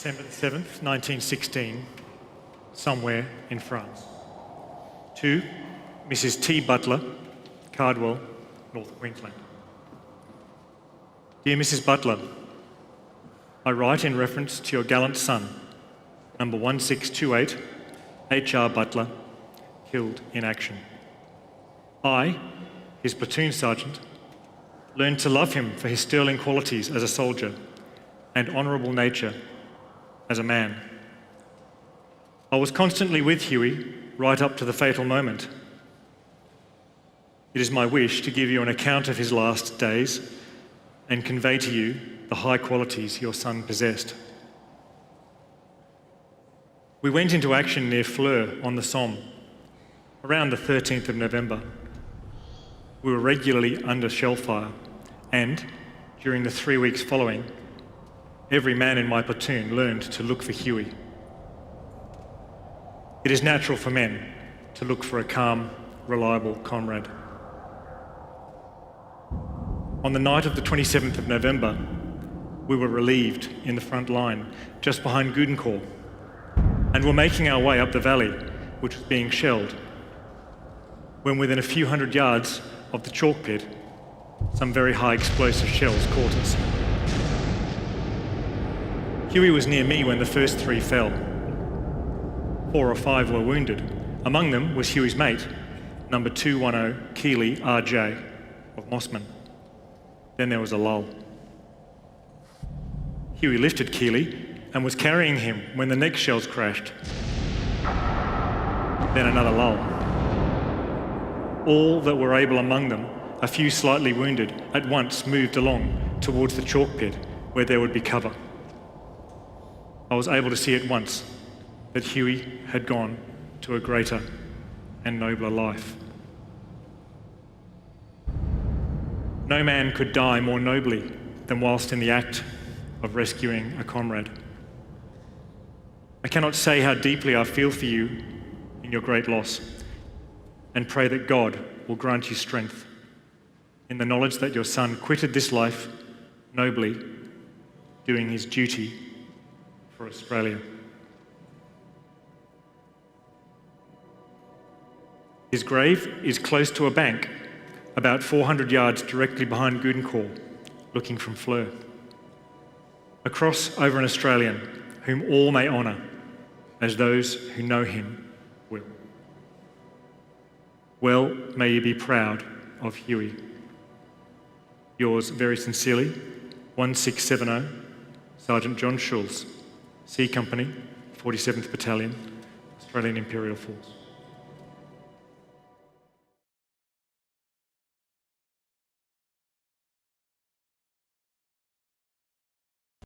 December the 7th, 1916, somewhere in France. To Mrs. T. Butler, Cardwell, North Queensland. Dear Mrs. Butler, I write in reference to your gallant son, number 1628, H.R. Butler, killed in action. I, his platoon sergeant, learned to love him for his sterling qualities as a soldier and honourable nature as a man. I was constantly with Hughie right up to the fatal moment. It is my wish to give you an account of his last days and convey to you the high qualities your son possessed. We went into action near Fleur on the Somme around the 13th of November. We were regularly under shell fire, and during the 3 weeks following, every man in my platoon learned to look for Hughie. It is natural for men to look for a calm, reliable comrade. On the night of the 27th of November, we were relieved in the front line, just behind Gudencourt, and were making our way up the valley, which was being shelled, when within a few hundred yards of the chalk pit, some very high explosive shells caught us. Hughie was near me when the first three fell. 4 or 5 were wounded. Among them was Hughie's mate, number 210 Keeley R.J. of Mossman. Then there was a lull. Hughie lifted Keeley and was carrying him when the next shells crashed. Then another lull. All that were able among them, a few slightly wounded, at once moved along towards the chalk pit where there would be cover. I was able to see at once that Hughie had gone to a greater and nobler life. No man could die more nobly than whilst in the act of rescuing a comrade. I cannot say how deeply I feel for you in your great loss, and pray that God will grant you strength in the knowledge that your son quitted this life nobly, doing his duty for Australia. His grave is close to a bank, about 400 yards directly behind Gudencourt, looking from Fleur. A cross over an Australian, whom all may honour, as those who know him will. Well may you be proud of Hughie. Yours very sincerely, 1670, Sergeant John Schultz, C Company, 47th Battalion, Australian Imperial Force.